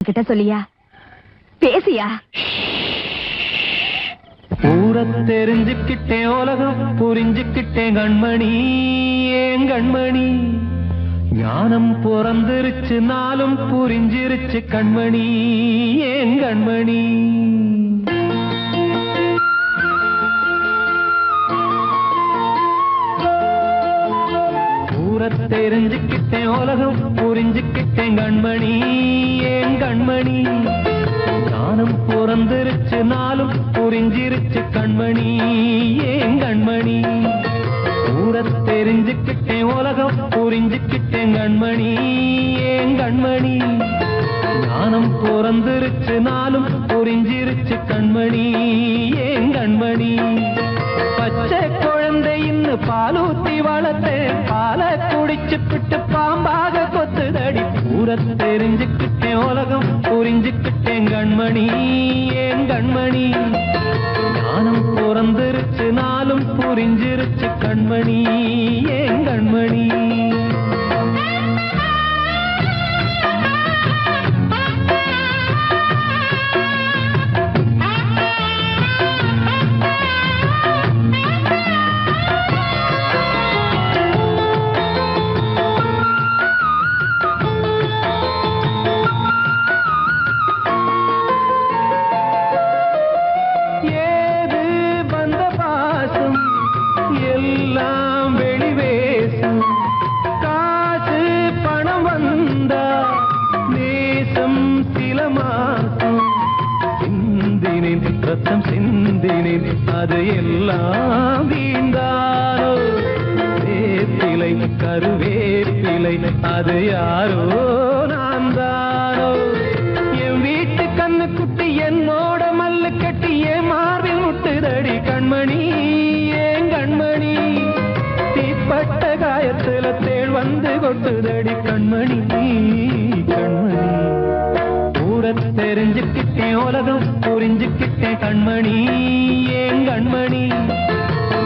கிட்ட சொல்லியா பேசியா? ஊரை தெரிஞ்சுக்கிட்டேன், உலகம் புரிஞ்சுக்கிட்டேன் கண்மணி, ஏன் கண்மணி. ஞானம் பிறந்திருச்சு, நாளும் புரிஞ்சிருச்சு கண்மணி, ஏன் கண்மணி. ஊரை தெரிஞ்சுக்கிட்டேன், உலகம் புரிஞ்சுக்கிட்டேன் கண்மணி, ஏன் கண்மணி. ஞானம் பிறந்திருச்சு, நாளும் புரிஞ்சிருச்சு கண்மணி, ஏன் கண்மணி. ஊரை தெரிஞ்சுக்கிட்டேன், உலகம் புரிஞ்சுக்கிட்டேன் கண்மணி, ஏன் கண்மணி. ஞானம் பிறந்திருச்சு, நாளும் புரிஞ்சிருச்சு கண்மணி, ஏன் கண்மணி. பச்சை குழந்தை இன்னும் பாலூத்தி வளர்த்தேன், பாலை குடிச்சுப்பிட்டு பாம்பாக கொத்துதடி. ஊரை தெரிஞ்சுக்கிட்டேன், உலகம் புரிஞ்சுக்கிட்டேன் கண்மணி, ஏன் கண்மணி. ஞானம் பிறந்திருச்சு, நாளும் புரிஞ்சிருச்சு கண்மணி, ஏன் கண்மணி. ரத்தம் சிந்தினேன், அது எல்லாம் வீந்தாரோ. வேப்பிலை கருவேப்பிலை, அது யாரோ நான் தானோ. என் வீட்டு கண்ணு குட்டி என்னோட மல்லு கட்டி என் மார்பில் முட்டுதடி கண்மணி, ஏன் கண்மணி. தீப்பட்ட காயத்துல தேள் வந்து கொட்டுதடி கண்மணி, கண்மணி. ஊரை தெரிஞ்சுக்கிட்டேன், உலகம் புரிஞ்சுக்கிட்டேன் கண்மணி, ஏன் கண்மணி.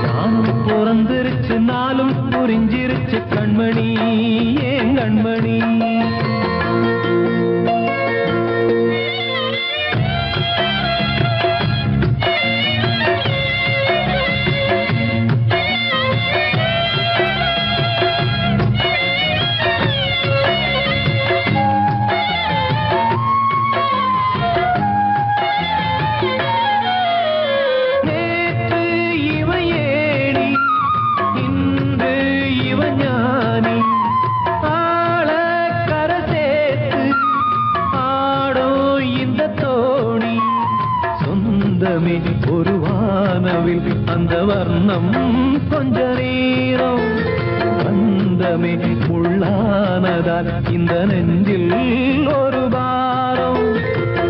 ஞானம் பிறந்திருச்சு, நாளும் புரிஞ்சிருச்சு கண்மணி, ஏன் கண்மணி. ஒரு வானவில் அந்த வர்ணம் கொஞ்ச நேரம் வந்தமே உள்ளானதால் இந்த நெஞ்சில் ஒரு பாரம்.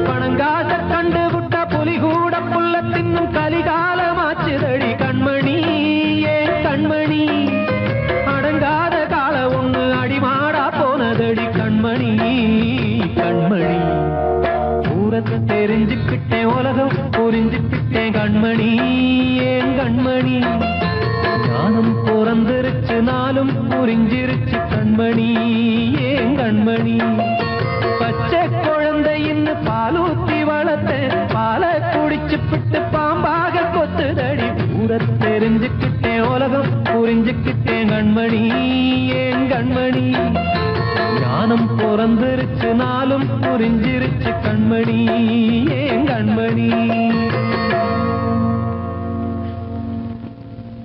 பணங்காச கண்டு விட்ட புலி கூட புல்ல தின்னும் கலிகாலமாச்சுதடி கண்மணி, ஏன் கண்மணி. அடங்காத கால ஒண்ணு அடிமாடா போனதடி கண்மணி, கண்மணி. ஊரை தெரிஞ்சுக்கிட்டேன், உலகம் புரிஞ்சுக்கிட்டேன் கண்மணி, ஏன் கண்மணி. ஞானம் பிறந்திருச்சு, நாளும் புரிஞ்சிருச்சு கண்மணி, ஏன் கண்மணி. பச்சை குழந்தை இன்னும் பாலூத்தி வளர்த்தேன், பாலை குடிச்சுப்பிட்டு பாம்பாக கொத்துதடி. ஊரை தெரிஞ்சுக்கிட்டேன், உலகம் புரிஞ்சுக்கிட்டேன் கண்மணி, ஏன் கண்மணி. ஞானம் பிறந்திருச்சு, நாளும் புரிஞ்சிருச்சு கண்மணி, ஏன் கண்மணி.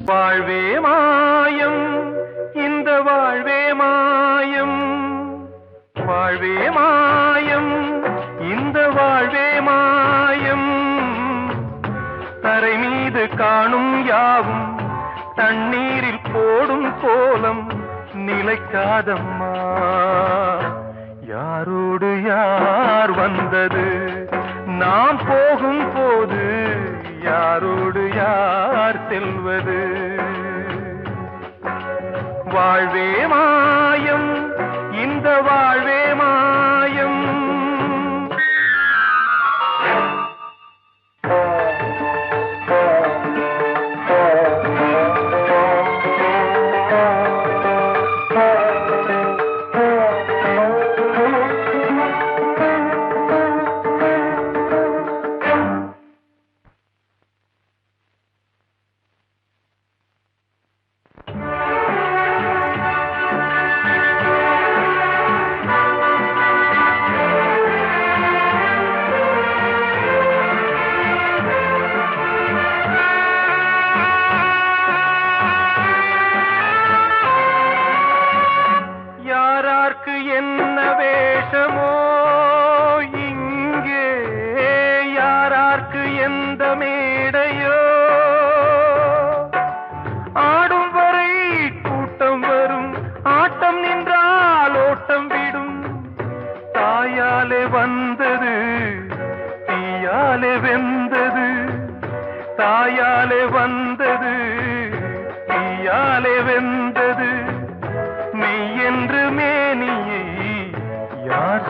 வாழ்வே மாயம், இந்த வாழ்வே மாயம், வாழ்வே மாயம், இந்த வாழ்வே மாயம். தரை மீது காணும் யாவும் தண்ணீரில் போடும் கோலம் நிலைக்காதம்மா. யாரோடு யார் வந்தது நாம் போகும் போது, யாரோடு யார் செல்வது. வாழ்வே மாயம், இந்த வாழ்வே மாயம்.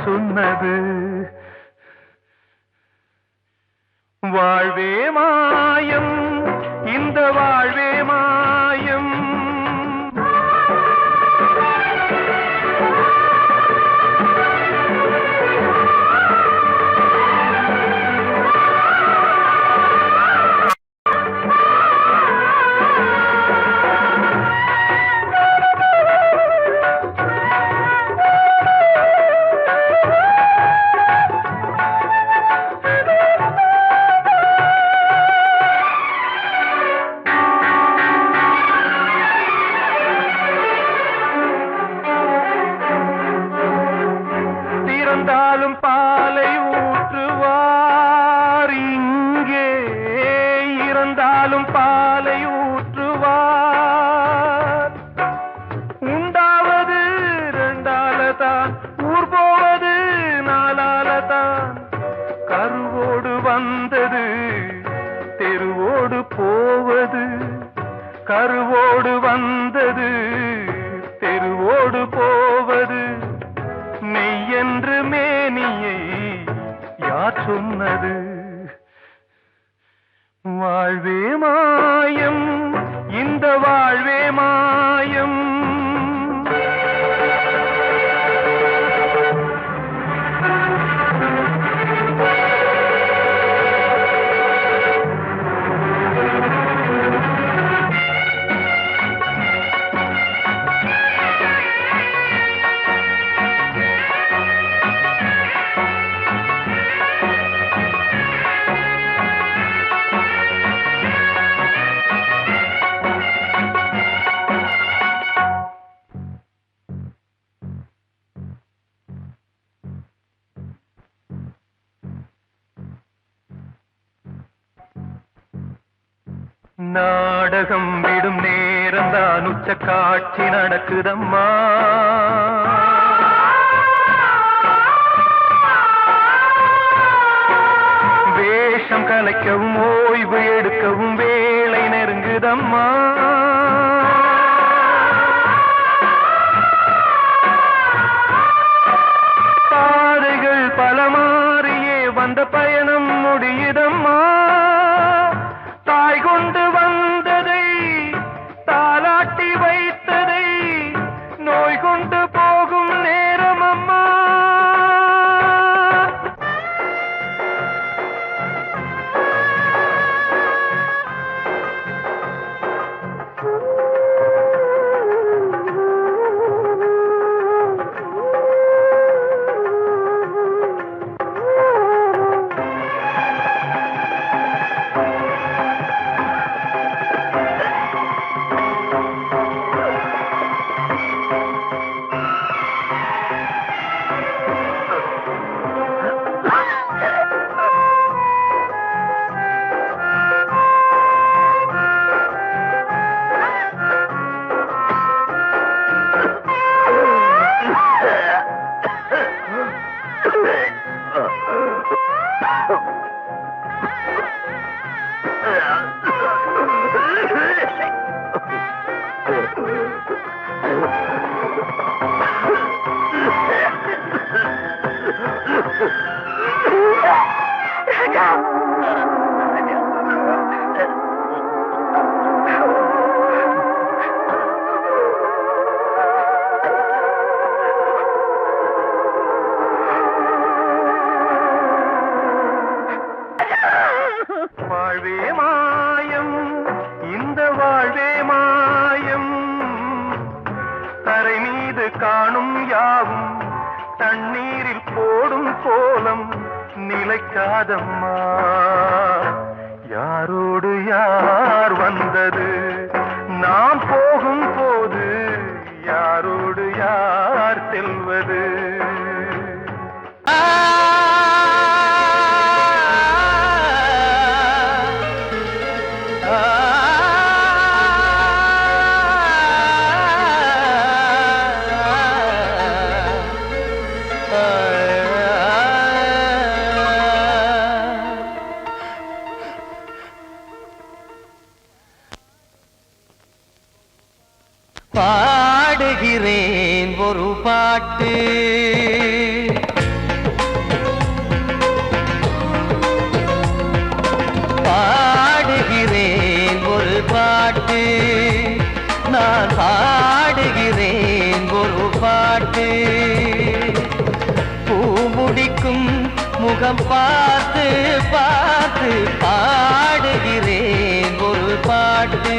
சொன்னது. வாழ்வே மாயம், இந்த வாழ்வே மாயம். இறந்தாலும் பாலை ஊற்றுவார் இங்கே, இறந்தாலும் பாலை ஊற்றுவார். உண்டாவது ரெண்டாலதான், ஊர் போவது நாலாலதான். கருவோடு வந்தது தெருவோடு போவது, கருவோடு வந்தது தெருவோடு போவது. மெய்யென்று மேனியை யார் சொன்னது? வாழ்வே மாயம், இந்த வாழ்வே மாயம். நாடகம் விடும் நேரம்தான் உச்ச காட்சி நடக்குதம்மா. வேஷம் கலைக்கவும் ஓய்வு எடுக்கவும் வேளை நெருங்குதம்மா. பாதைகள் பல மாறியே வந்த பயணம் முடியுதம்மா. தாய் கொண்டு வந்ததை தாலாட்டி வைத்ததை நோய் கொண்டு போகும் நேரம் அம்மா. வாழ்வே மாயம், இந்த வாழ்வே மாயம். தரை மீது காணும் யாவும் தண்ணீரில் போடும் கோலம் நிலைக்காதம்மா. யாரோடு யார் வந்தது நாம் போகும் போது, யாரோடு யார் செல்வது? பாடுகிறேன் ஒரு பாட்டு, நான் பாடுகிறேன் ஒரு பாட்டு. பூ முடிக்கும் முகம் பார்த்து பார்த்து பாடுகிறேன் ஒரு பாட்டு.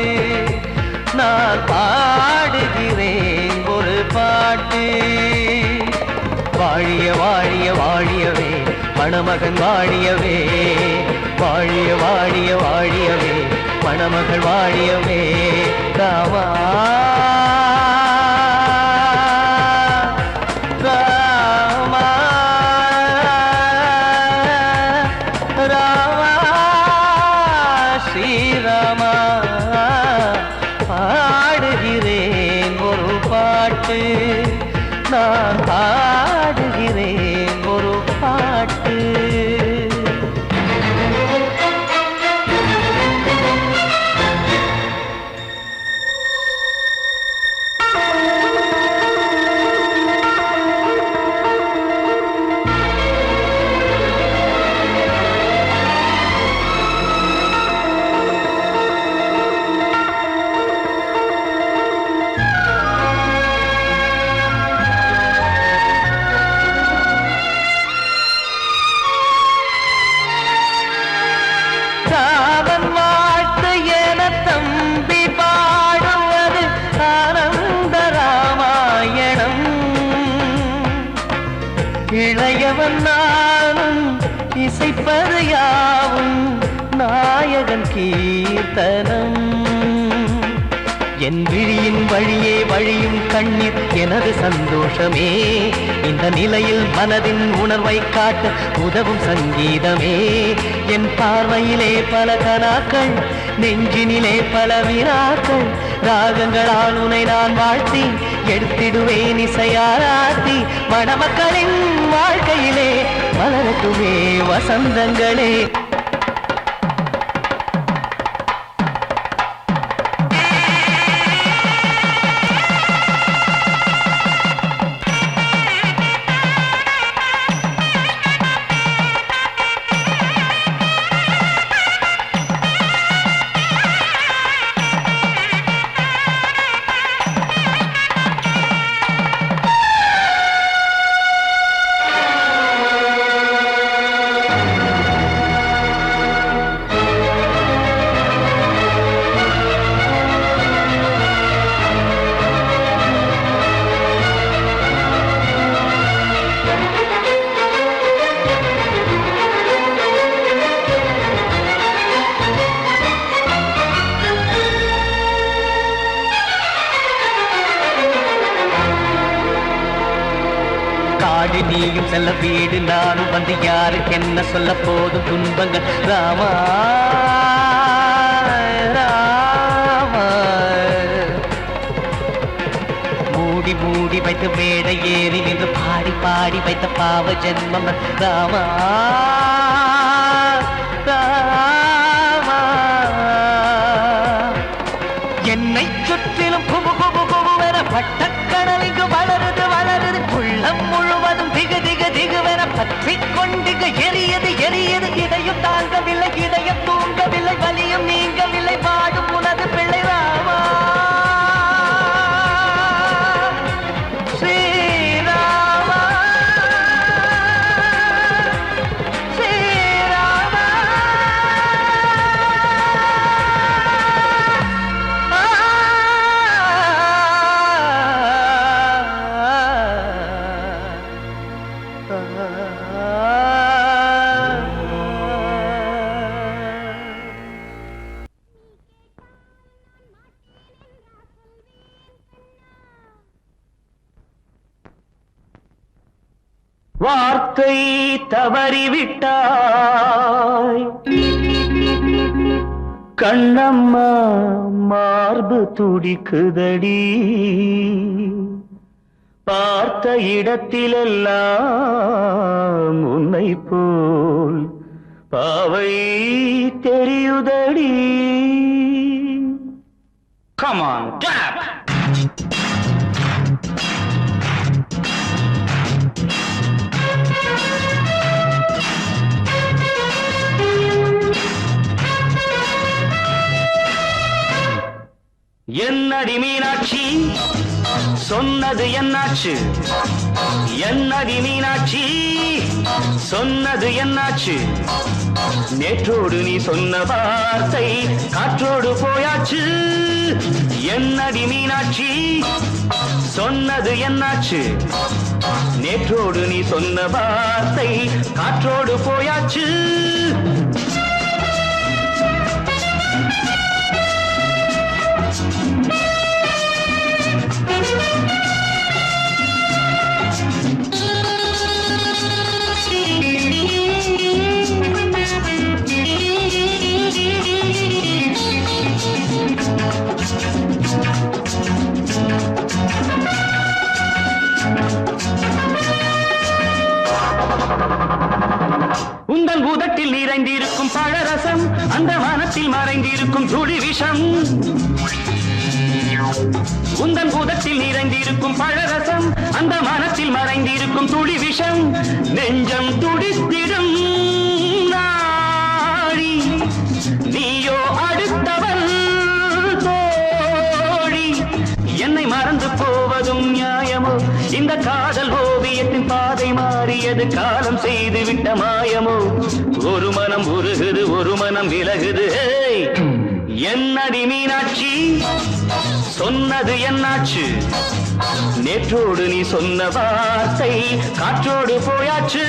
நான் பாடுகிறேன் ஒரு பாட்டு. வாழிய வாழிய வாழியவே மணமகன் வாழியவே, வாழிய வாழிய வாழியவே மணமகள் வாழியவே. ராமா ராமா ராமா ஸ்ரீராமா. பாடுகிறேன் ஒரு பாட்டு. நான் பாடுகிறேன் ஒரு பாட்டு. ராமன் வாழ்த்து என தம்பி பாடுவது ஆனந்த ராமாயணம். இளையவன் நானும் இசைப்பது யாவும் நாயகன் கீர்த்தனம். என் விழியின் வழியே வழியும் கண்ணீர் எனது சந்தோஷமே. இந்த நிலையில் மனதின் உணர்வை காட்ட உதவும் சங்கீதமே. என் பார்வையிலே பல கனாக்கள், நெஞ்சினிலே பல வினாக்கள். ராகங்களால் உனை நான் வாழ்த்தி எடுத்திடுவேன் இசையாராத்தி. மணமக்களின் வாழ்க்கையிலே மலரட்டுமே வசந்தங்களே. காடு நீயும் செல்ல வீடு நானும் வந்து யாருக்கு என்ன சொல்ல போதும் துன்பங்கள். ராமா ராமா. மூடி மூடி வைத்து மேடை ஏறி நின்று பாடி பாடி வைத்த பாவ ஜென்மம். ராமா ராமா. என்னை சுற்றிலும் குபு குபு குபுவென பட்டக்கடல் இங்கு வளருது வளருது. உள்ளம் முழுவதும் திகு திகு திகுவென பற்றிக் கொண்டிக எரியது எரியது. இதையும் தாங்கவில்லை இதயம் தூங்கவில்லை வலியும் நீங்கவில்லை. வாடும் உனது பிள்ளை ராமா ஸ்ரீராமா ஸ்ரீராமா. வார்த்தை தவறிவிட்டாய் கண்ணம்மா, மார்பு துடிக்குதடி. பார்த்த இடத்திலெல்லாம் உன்னை போல் பாவை தெரியுதடி. Come on, clap! என்னடி மீனாட்சி சொன்னது என்னாச்சு? என்னடி மீனாட்சி சொன்னது என்னாச்சு? நேற்றோடு நீ சொன்ன வார்த்தை காற்றோடு போயாச்சு. என்னடி மீனாட்சி சொன்னது என்னாச்சு? நேற்றோடு நீ சொன்ன வார்த்தை காற்றோடு போயாச்சு. உந்தன் பூதத்தில் நிறைந்திருக்கும் பழரசம் அந்த வானத்தில் மறைந்திருக்கும் துளி விஷம். உந்தன் பூதத்தில் நிறைந்திருக்கும் பழரசம் அந்த வானத்தில் மறைந்திருக்கும் துளி விஷம். நெஞ்சம் துடித்திடும் நாடி நீயோ அடுத்தவன் தோழி. என்னை மறந்து போவதும் நியாயமோ? இந்த காதல் ஓவியத்தின் பாதை மாறியது காலம் செய்து விட்ட மாயமோ? ஒரு மனம் உருகுது ஒரு மனம் விலகுது. என்னடி மீனாட்சி சொன்னது என்னாச்சு? நேற்றோடு நீ சொன்ன வார்த்தை காற்றோடு போயாச்சு.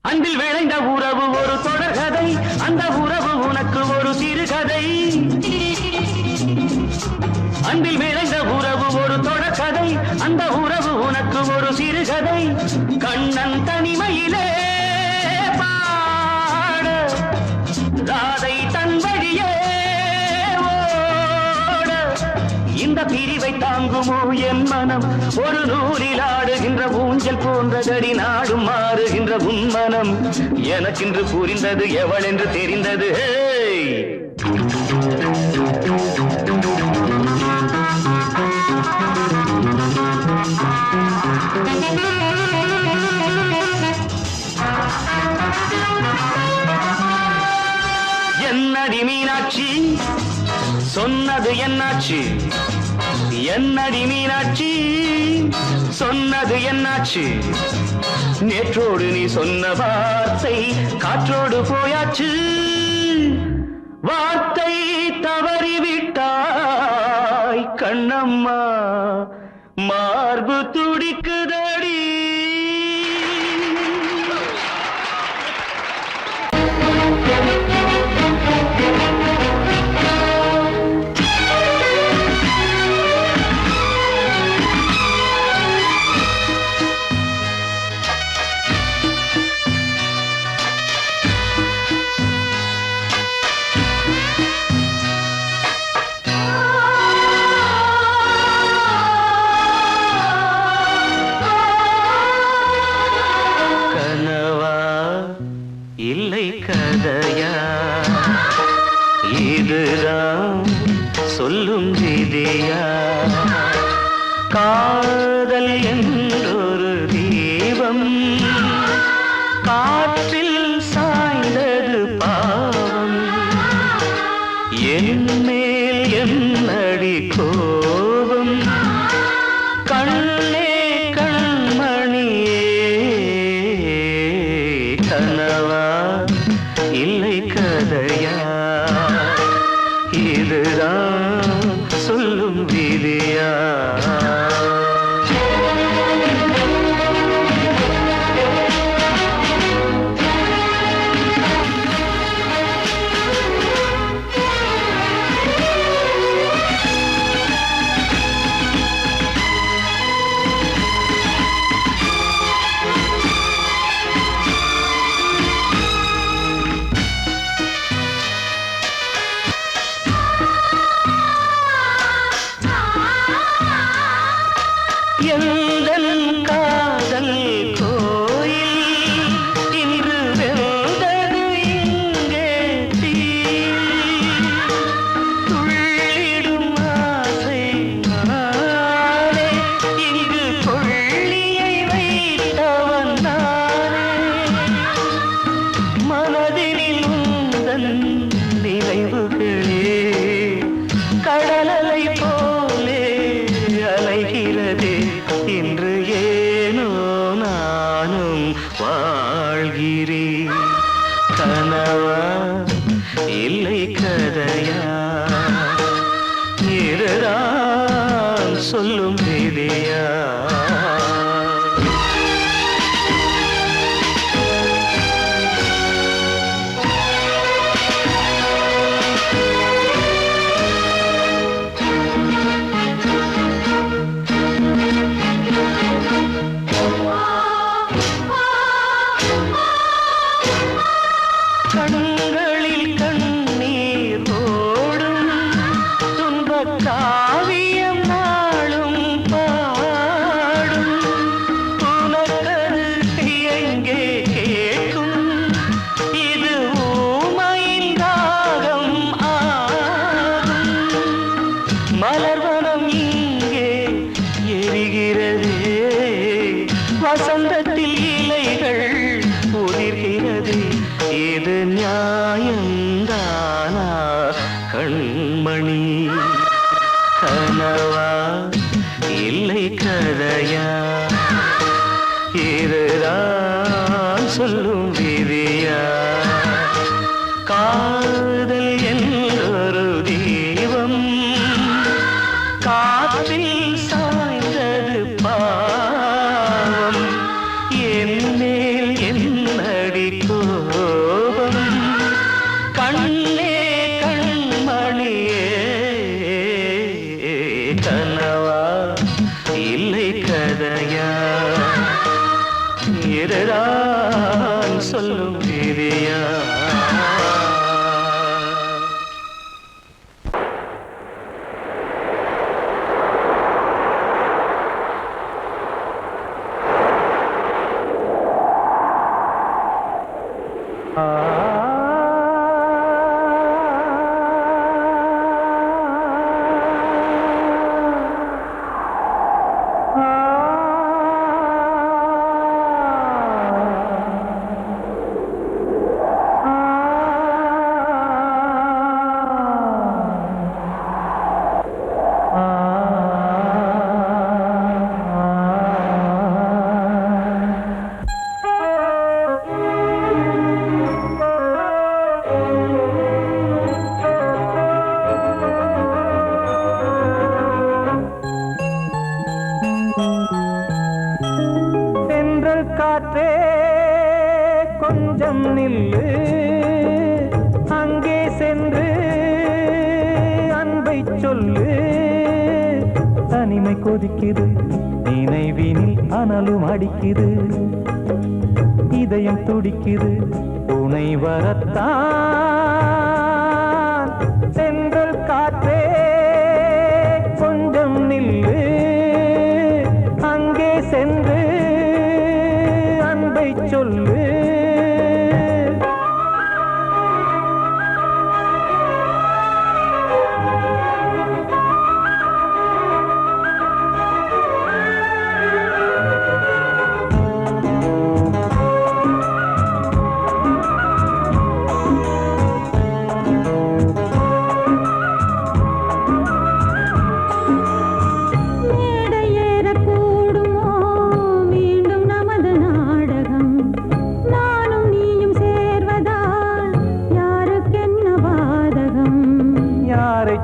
அன்பில் விளைந்த உறவு ஒரு தொடர்கதை, அந்த உறவு உனக்கு ஒரு சிறுகதை. அன்பில் விளைந்த உறவு ஒரு தொடர்கதை, அந்த உறவு உனக்கு ஒரு சிறுகதை. கண்ணன் தனிமையிலே பாட ராதை தன் வழியே ஓட. இந்த பிரிவை தாங்குமோ என் மனம்? ஒரு நூலில் ஆடுகின்ற ஊஞ்சல் போன்றதடி நாடும் மாறுகின்ற உன்மனம். எனக்கென்று புரிந்தது எவள் என்று தெரிந்தது. என்னடி மீனாட்சி சொன்னது என்னாச்சு? என்னடி மீனாட்சி சொன்னது என்னாச்சு? நேற்றோடு நீ சொன்ன வார்த்தை காற்றோடு போயாச்சு. வார்த்தை தவறிவிட்டாய் கண்ணம்மா, மார்பு துடிக்குதடி. இல்லை கதையா இதுதான் சொல்லும் விதியா? காதல் என்றொரு தீபம் காற்றில் சாய்ந்தது பாவம். என் மேல் என்னடி கோபம்? கண்ணே கண்மணியே கனவா இல்லை கதையா? இதுதான் சொல்லும் விதியா? வாழ்கிறேன். கனவா இல்லை கதையா, இதுதான் சொல்லும் விதியா? கண்களில் கண்ணீர் ஓடும் துன்பக் காவியம் நாளும் பாடும். உனக்கது எங்கே கேட்கும்? இது ஊமையின் தாகம் ஆகும். மலர்வனம் இங்கே எரிகிறதே, வசந்தத்தில் இலைகள் உதிர்கிறது. இது நியாயந்தானா கண்மணி? கனவா இல்லை கதையா, இதுதான் சொல்லும் விதியா? காதல் என்றொரு தீபம் காற்றில் சாய்ந்தது பாவம். என்னேல் என்னடி கோபம்? கண்ணே கண்மணியே, கனவா இல்லை கதையா, இதுதான் சொல்லும் விதியா? காற்றே கொஞ்சம் நில்லு, அங்கே சென்று அன்பை சொல்லு. தனிமை கொதிக்குது, நினைவினில் அனலும் அடிக்குது, இதயம் துடிக்குது துணை வரத்தான். சென்றல் காற்றே கொஞ்சம் நில்லு, அங்கே சென்று அன்பை சொல்லு.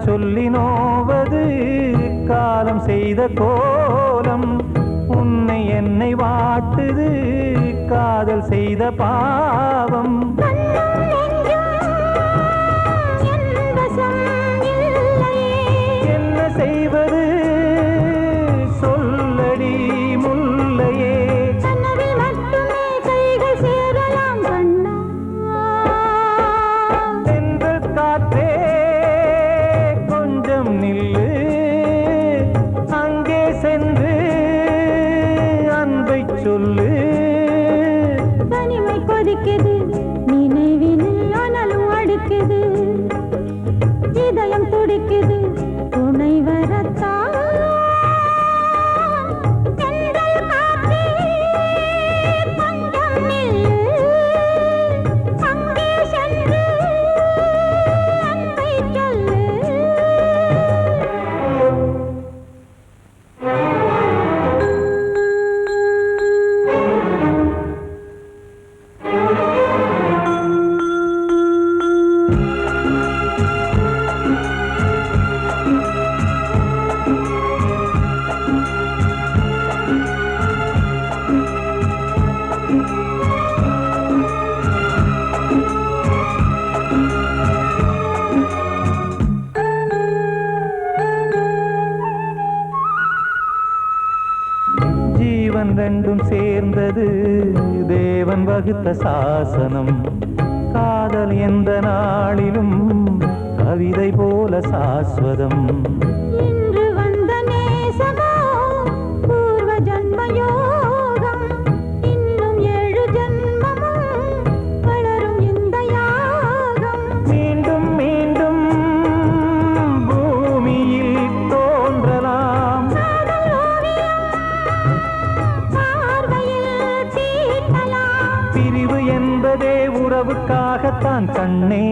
சொல்லி நோவது காலம் செய்த கோலம், உன்னை என்னை வாட்டுது காதல் செய்த பாவம். என்ன செய்வது சொல்லடி முல்லையே, சென்றல் காற்றே நில்லு, அங்கே சென்று அன்பை சொல்லு. தனிமை கொதிக்குது, நினைவினில் அனலும் அடிக்குது, இதயம் துடிக்குது துணை வரத்தான். தேவன் வகுத்த சாசனம். காதல் எந்த நாளிலும் கவிதை போல சாஸ்வதம். இன்று வந்த நேசமோ பூர்வ ஜன்ம யோகம். இன்னும் 7 ஜன்மமும் வளரும் இந்த யாகம். மீண்டும் மீண்டும் பூமியில் தோன்றலாம். காதல் ஓவியம் பார்வையில் தீட்டலாம். பிரிவு என்பதே உறவுக்காகத்தான் கண்ணே.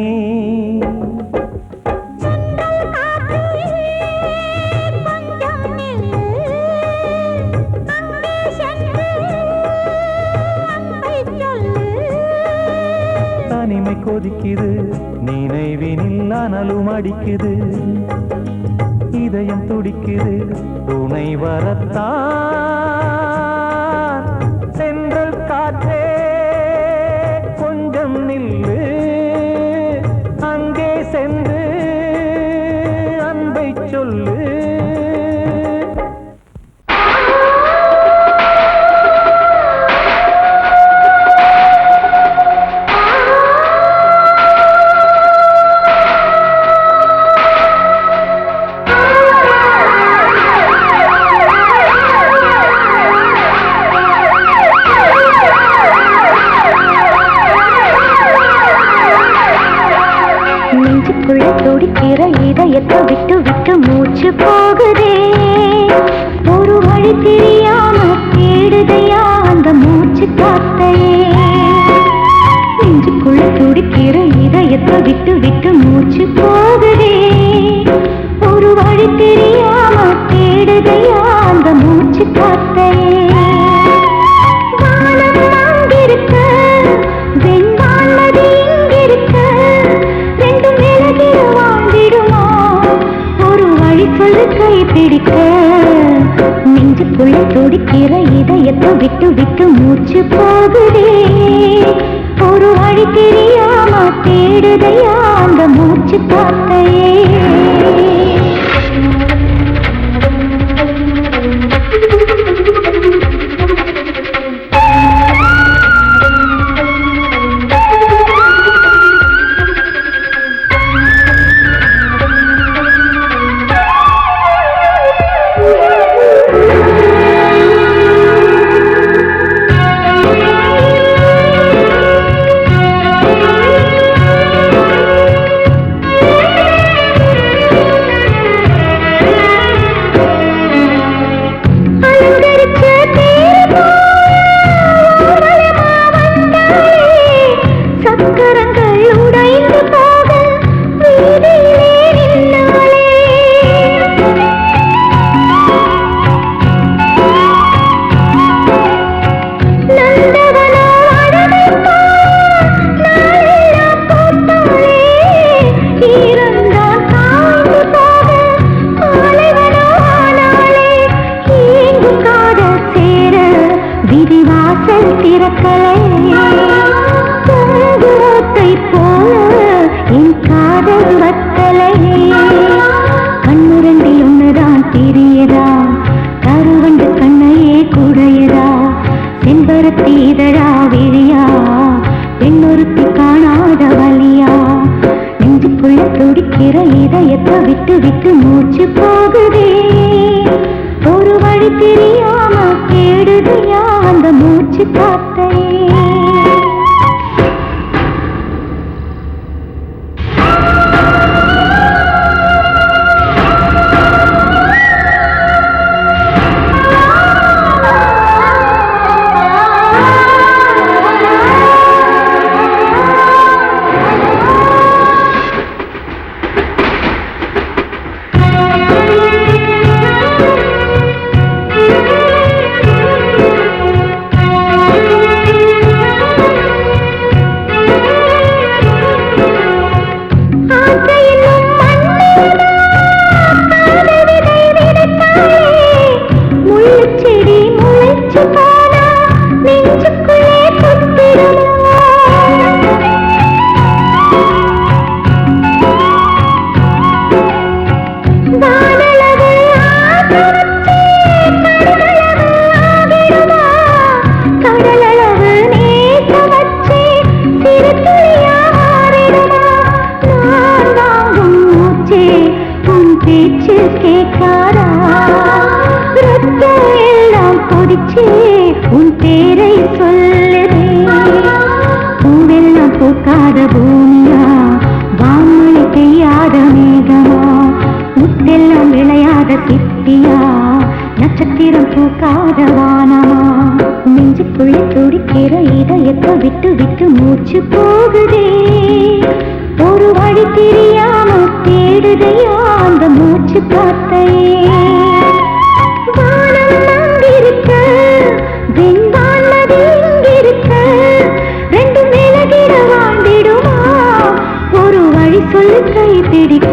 தனிமை கொதிக்குது, நினைவினில் அனலும் அடிக்குது. இதயம் துடிக்குது, துணை வரத்தான். சென்றல் காற்றே கொஞ்சம் நில்லு, அங்கே சென்று அன்பை சொல்லு. நெஞ்சுக்குள்ள துடிக்கிற இதயத்தை விட்டு விட்டு மூச்சு போகுதே. ஒரு வழி தெரியாம தேடுதையா அந்த மூச்சு காத்தையே. நெஞ்சுக்குள்ள துடிக்கிற இதயத்தை விட்டு விட்டு மூச்சு போகுதே. ஒரு வழி தெரியாம தேடுதையா அந்த மூச்சு காத்தையே. வானம் அங்கிருக்க, வெண்வானது இங்கிருக்க, ரெண்டும் விலகி வாழ்ந்திடுமா? ஒரு வழி சொல்லு கை பிடிக்க. நெஞ்சுக்குள்ள துடிக்கிற இதயத்தை விட்டு விட்டு மூச்சு போகுதே. ஒரு வழி தெரியாம தேடுதையா அந்த மூச்சு காத்தையே. விட்டு விட்டு மூச்சு போகுதே. ஒரு வழி தெரியாம தேடுதையா அந்த மூச்சு காத்தையே. மறுபுறம் பூக்காத வானமா நெஞ்சுக்குள்ளே துடிக்கிற இதயத்தை விட்டு விட்டு மூச்சு போகுதே ஒரு வழி தெரியாம தேடுதையா அந்த மூச்சு காத்தையே வானம் அங்கிருக்க வெண்வானது இங்கிருக்க ரெண்டு மேலகிட வாழ்ந்திடுமா ஒரு வழி சொல்லு கை பிடிக்க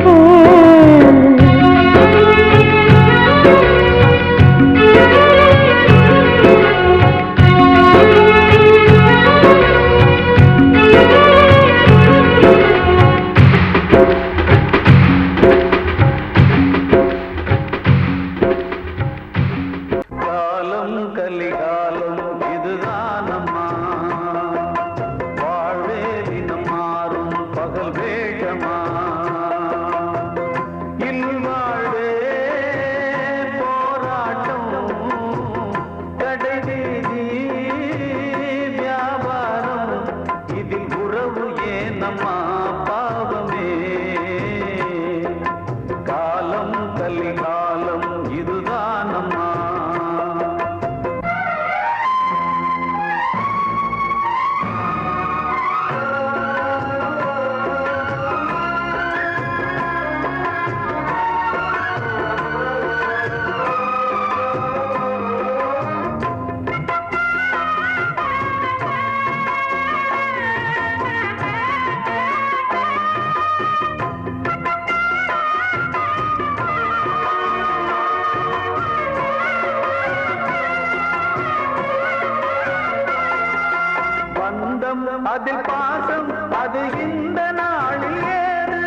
அதில் பாசம் அது இந்த நாளில் ஏது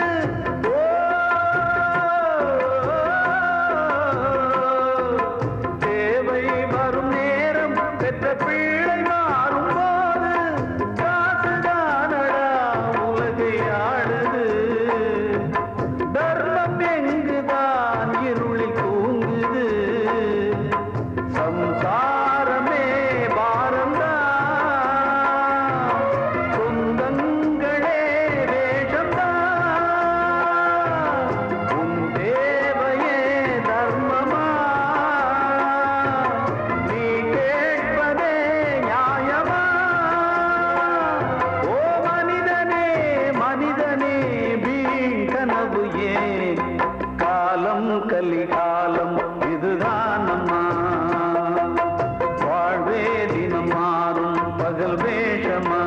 தேவை வரும் நேரம் பெற்ற பிள்ளை மாறும் போது காசுதானடா உலகை ஆடுது தர்மம் எங்குதான் இருளில் தூங்குது சம்சாரமே பாரம்தான் கலிகாலம் இதுதான் அம்மா வாழ்வே தினம் மாறும் பகல் வேஷமா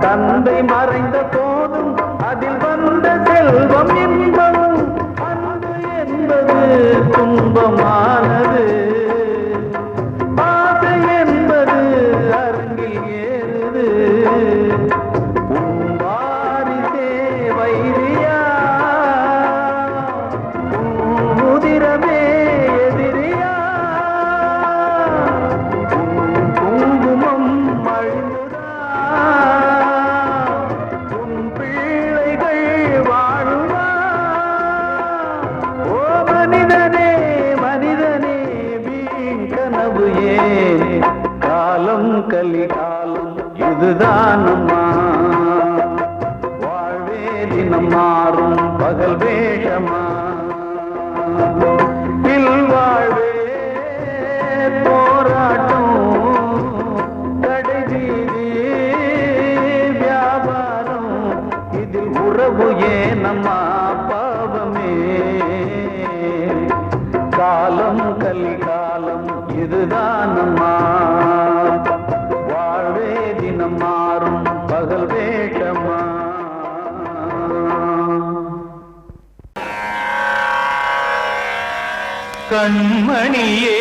தந்தை மறைந்த போதும் அதில் வந்த செல்வம் இன்பம் அன்பு என்பது துன்பமானது ஆசை என்பது அரங்கில் ஏறுது உன் வாரிசே வைரியா உன் உதிரமே எதிரியா உன் குங்குமம் அழிந்துதா காலம் கலிகாலம் இதுதான் அம்மா வாழ்வே தினம் மாறும் பகல் வேஷமா வாழ்வே போராட்டம் கடைவீதி வியாபாரம் இதில் உறவு ஏனம்மா பாவமே காலம் கலிகாலம் இதுதான் அம்மா வாழ்வே தினம் மாறும் பகல் வேஷமா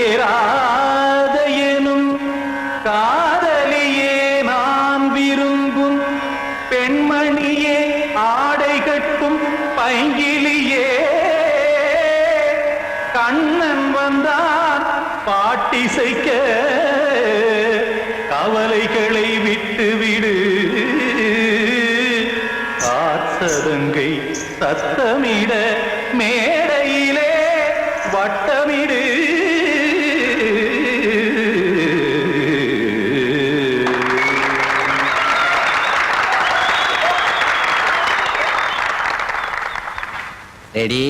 கண்மணியேராத எனும் காதலியே நான் விரும்பும் பெண் பாட்டிசைக்க கவலைகளை விட்டு விடு காசதங்கை சத்தமிட மேடையிலே வட்டமிடு ரெடி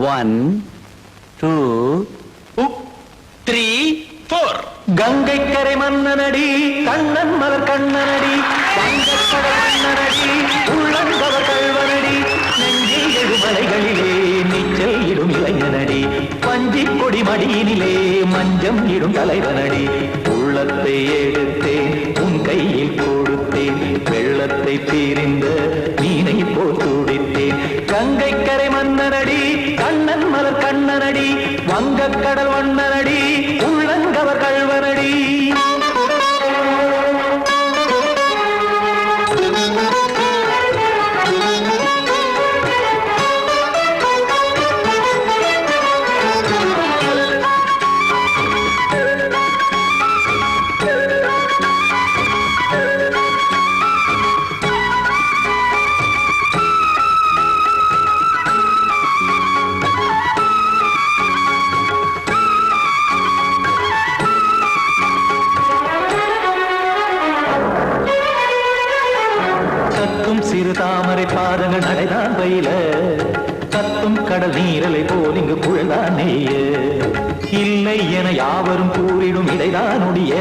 1 2 3 4 கங்கை கரை மன்னனடி கண்ணன் மலர் கண்ணனடி வங்கக்கடல் மன்னனடி உள்ளங்கவர் கல்வனடி நெஞ்சில் எழுமலைகளிலே நீச்சல் இடும் இளைஞனடி பஞ்சி கொடி மடியினிலே மஞ்சம் இடும் தலைவனடி உள்ளத்தை எடுத்தேன் உன் கையில் கொடுத்தேன் வெள்ளத்தை பிரிந்த மீனை போல் துடித்தேன் கங்கை கரை மன்னனடி கண்ணன் மலர் கண்ணனடி வங்கக்கடல் வண்ணனடி உள்ளங்கவர் கல்வனடி சிறு தாமரை பாதங்கள் நடைதான் பயில கத்தும் கடல் நீரலை போல் இங்கு குழல்தான் நெய்ய இல்லை என யாவரும் கூறிடும் இடைதான் உடைய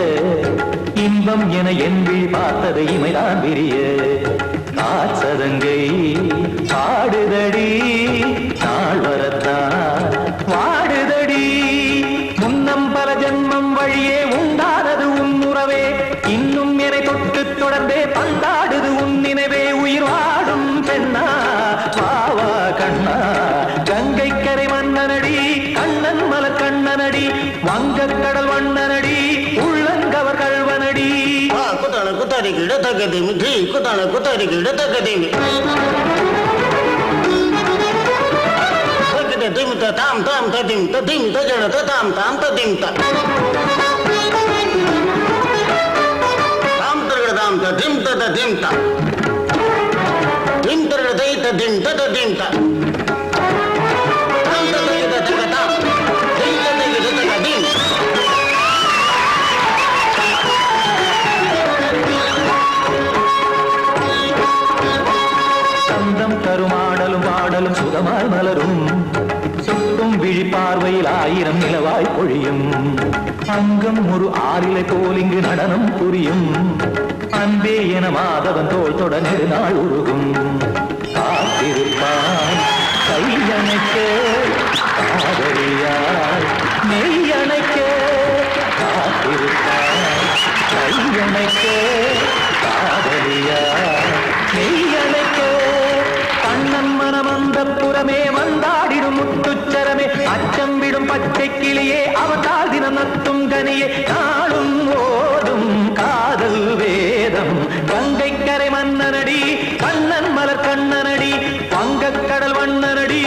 இன்பம் என என்பி பார்த்ததை இமைதான் விரிய காசதங்கை பாடுதடி நாள் வரத்தான் வாடுதடி முன்னம் பல ஜென்மம் வழியே உண்டானது உன் உறவே இன்னும் என்னை தொட்டு தொடர்ந்தே பந்தாடுது உன் நினைவே உயிர் வாடும் பெண்ணா பாவா கண்ணா கங்கை கரை மன்னனடி கண்ணன் மலர் கண்ணனடி வங்கக்கடல் வண்ணனடி உள்ளங்கவர் கல்வனடி குத்தான குத்தாரி கிட தகதிமி ஜி குத்தான குத்தாரி கிட தகதிமி திம் தாம் தாம் ததிம் ததிம் தஜன தாம் தாம் ததிம் தாம் தரகதாம் ததிம் ததிம் த திம் தரகதை ததிம் ததிம் த தாம் தரகத தகதாம் திம் தரகத தகதிம் சந்தம் கருமாடலும் பாடலும் சுகமாய் மலரும் சுட்டும் விழி பார்வையில் ஆயிரம் நிலவாய் பொழியும் அங்கம் ஒரு ஆறிலை போல் இங்கு நடனம் புரியும் அன்பே என மாதவன் தோல் தொட நெடுநாள் உருகும் காத்திருப்பான் கையணைக்க காதலியாய் நெய்யணைக்க காத்திருப்பான் கையணைக்க காதலியாய் நெய்யணைக்க கண்ணன் மனமந்த புறமே வந்தாடிடும் முத்துச்சரமே அச்சம் விடும் பச்சை கிளியே அவதால் தினம் நத்தும் கனியே நாளும் ஓடும் காதல் வேதம் கங்கை கரை மன்னனடி கண்ணன் மலர் கண்ணனடி வங்கக்கடல் வண்ணனடி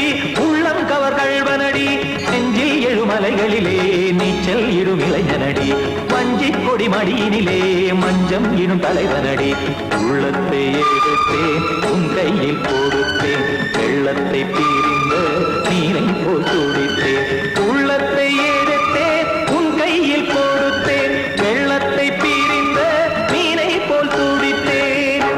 உள்ளம் கவர் கல்வனடி நெஞ்சில் எழுமலைகளிலே நீச்சல் இடும் இளைஞனடி வஞ்சி கொடி மடியினிலே மஞ்சம் இடும் தலைவனடி உள்ளத்தை எடுத்தேன் உன் கையில் கொடுத்தேன் வெள்ளத்தை பிரிந்த நீரை போல் துடித்தேன் உள்ளத்தை எடுத்தேன் உன் கையில் கொடுத்தேன் வெள்ளத்தை பிரிந்த மீனை போல் துடித்தேன்